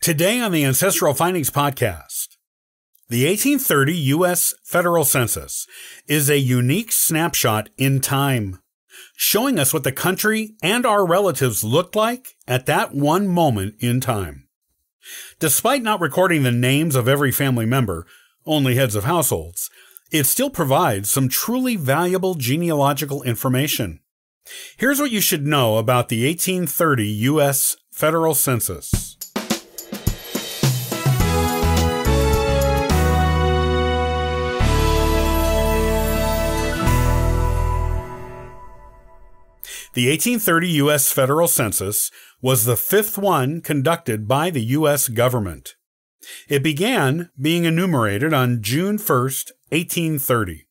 Today on the Ancestral Findings Podcast, the 1830 US Federal Census is a unique snapshot in time, showing us what the country and our relatives looked like at that one moment in time. Despite not recording the names of every family member, only heads of households, it still provides some truly valuable genealogical information. Here's what you should know about the 1830 US Federal Census. The 1830 U.S. Federal Census was the fifth one conducted by the U.S. government. It began being enumerated on June 1, 1830.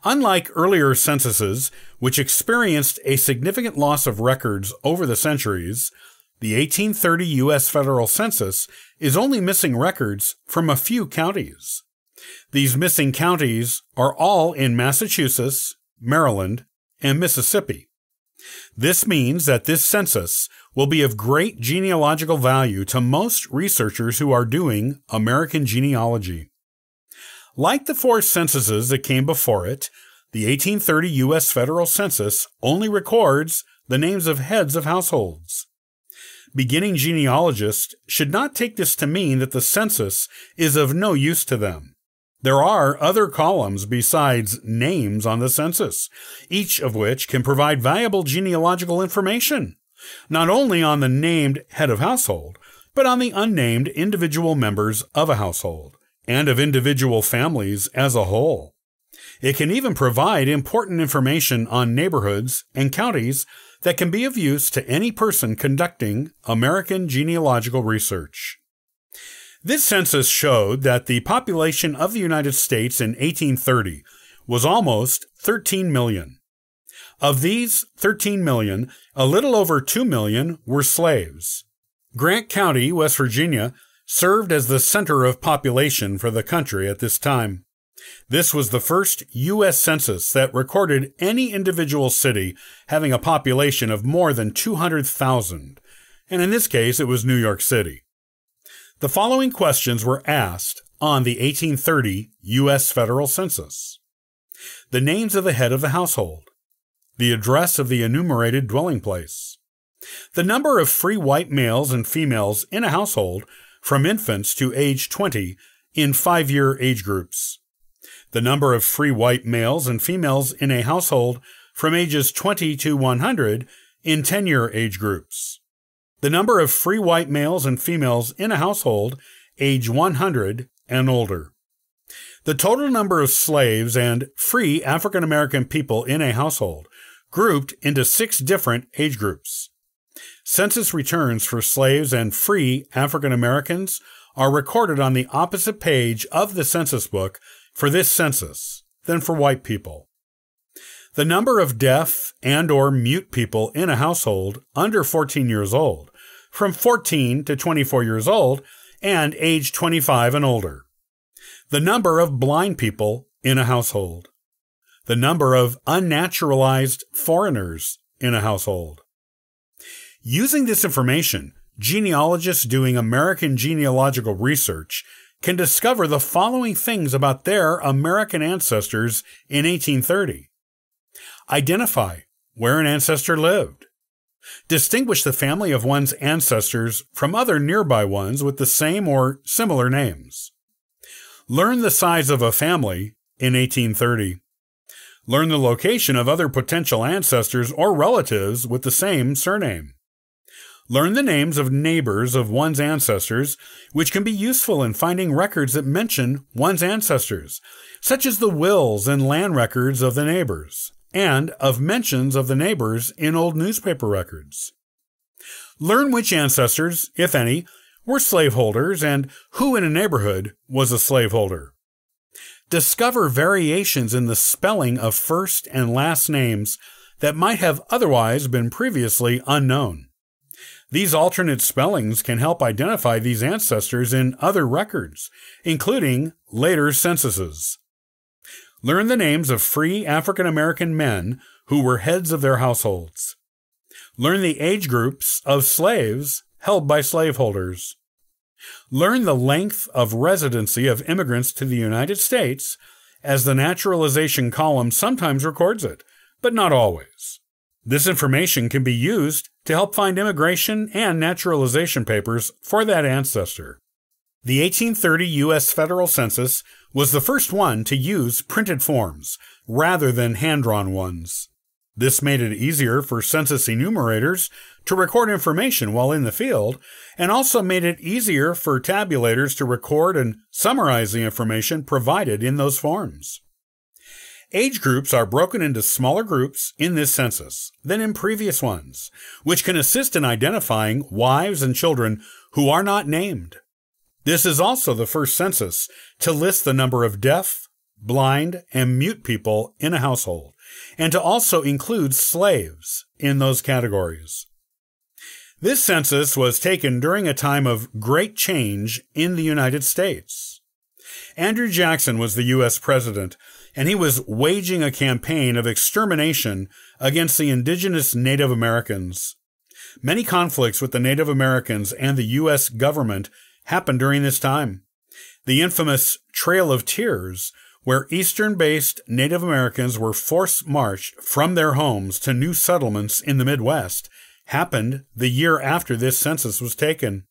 Unlike earlier censuses, which experienced a significant loss of records over the centuries, the 1830 U.S. Federal Census is only missing records from a few counties. These missing counties are all in Massachusetts, Maryland, and Mississippi. This means that this census will be of great genealogical value to most researchers who are doing American genealogy. Like the four censuses that came before it, the 1830 U.S. Federal Census only records the names of heads of households. Beginning genealogists should not take this to mean that the census is of no use to them. There are other columns besides names on the census, each of which can provide valuable genealogical information, not only on the named head of household, but on the unnamed individual members of a household, and of individual families as a whole. It can even provide important information on neighborhoods and counties that can be of use to any person conducting American genealogical research. This census showed that the population of the United States in 1830 was almost 13 million. Of these 13 million, a little over 2 million were slaves. Grant County, West Virginia, served as the center of population for the country at this time. This was the first U.S. census that recorded any individual city having a population of more than 200,000, and in this case it was New York City. The following questions were asked on the 1830 U.S. Federal Census. The names of the head of the household. The address of the enumerated dwelling place. The number of free white males and females in a household from infants to age 20 in 5-year age groups. The number of free white males and females in a household from ages 20 to 100 in 10-year age groups. The number of free white males and females in a household age 100 and older. The total number of slaves and free African American people in a household, grouped into 6 different age groups. Census returns for slaves and free African Americans are recorded on the opposite page of the census book for this census than for white people. The number of deaf and/or mute people in a household under 14 years old, from 14 to 24 years old, and age 25 and older. The number of blind people in a household. The number of unnaturalized foreigners in a household. Using this information, genealogists doing American genealogical research can discover the following things about their American ancestors in 1830. Identify where an ancestor lived. Distinguish the family of one's ancestors from other nearby ones with the same or similar names. Learn the size of a family in 1830. Learn the location of other potential ancestors or relatives with the same surname. Learn the names of neighbors of one's ancestors, which can be useful in finding records that mention one's ancestors, such as the wills and land records of the neighbors, and of mentions of the neighbors in old newspaper records. Learn which ancestors, if any, were slaveholders and who in a neighborhood was a slaveholder. Discover variations in the spelling of first and last names that might have otherwise been previously unknown. These alternate spellings can help identify these ancestors in other records, including later censuses. Learn the names of free African American men who were heads of their households. Learn the age groups of slaves held by slaveholders. Learn the length of residency of immigrants to the United States, as the naturalization column sometimes records it, but not always. This information can be used to help find immigration and naturalization papers for that ancestor. The 1830 US Federal Census was the first one to use printed forms rather than hand-drawn ones. This made it easier for census enumerators to record information while in the field, and also made it easier for tabulators to record and summarize the information provided in those forms. Age groups are broken into smaller groups in this census than in previous ones, which can assist in identifying wives and children who are not named. This is also the first census to list the number of deaf, blind, and mute people in a household, and to also include slaves in those categories. This census was taken during a time of great change in the United States. Andrew Jackson was the U.S. president, and he was waging a campaign of extermination against the indigenous Native Americans. Many conflicts with the Native Americans and the U.S. government happened during this time. The infamous Trail of Tears, where Eastern-based Native Americans were force-marched from their homes to new settlements in the Midwest, happened the year after this census was taken.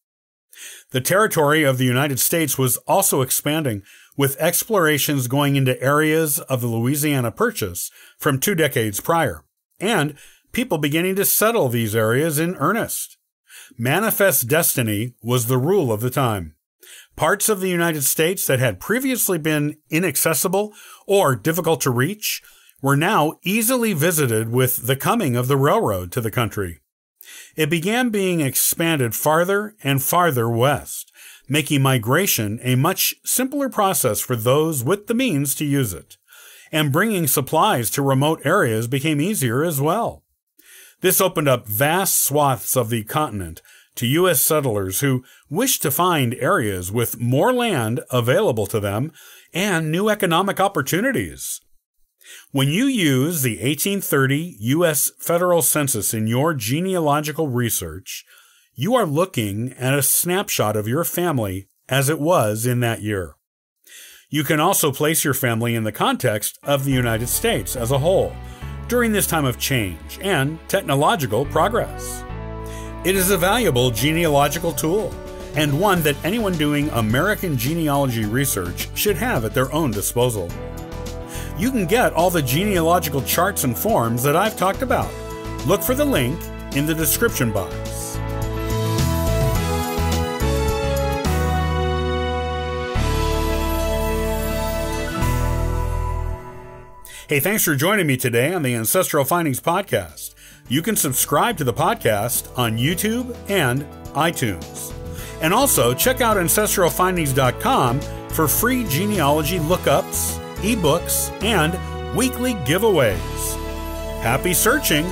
The territory of the United States was also expanding, with explorations going into areas of the Louisiana Purchase from 2 decades prior, and people beginning to settle these areas in earnest. Manifest destiny was the rule of the time. Parts of the United States that had previously been inaccessible or difficult to reach were now easily visited with the coming of the railroad to the country. It began being expanded farther and farther west, making migration a much simpler process for those with the means to use it, and bringing supplies to remote areas became easier as well. This opened up vast swaths of the continent to U.S. settlers who wished to find areas with more land available to them and new economic opportunities. When you use the 1830 U.S. Federal Census in your genealogical research, you are looking at a snapshot of your family as it was in that year. You can also place your family in the context of the United States as a whole during this time of change and technological progress. It is a valuable genealogical tool, and one that anyone doing American genealogy research should have at their own disposal. You can get all the genealogical charts and forms that I've talked about. Look for the link in the description box. Hey, thanks for joining me today on the Ancestral Findings Podcast. You can subscribe to the podcast on YouTube and iTunes. And also check out ancestralfindings.com for free genealogy lookups, ebooks, and weekly giveaways. Happy searching!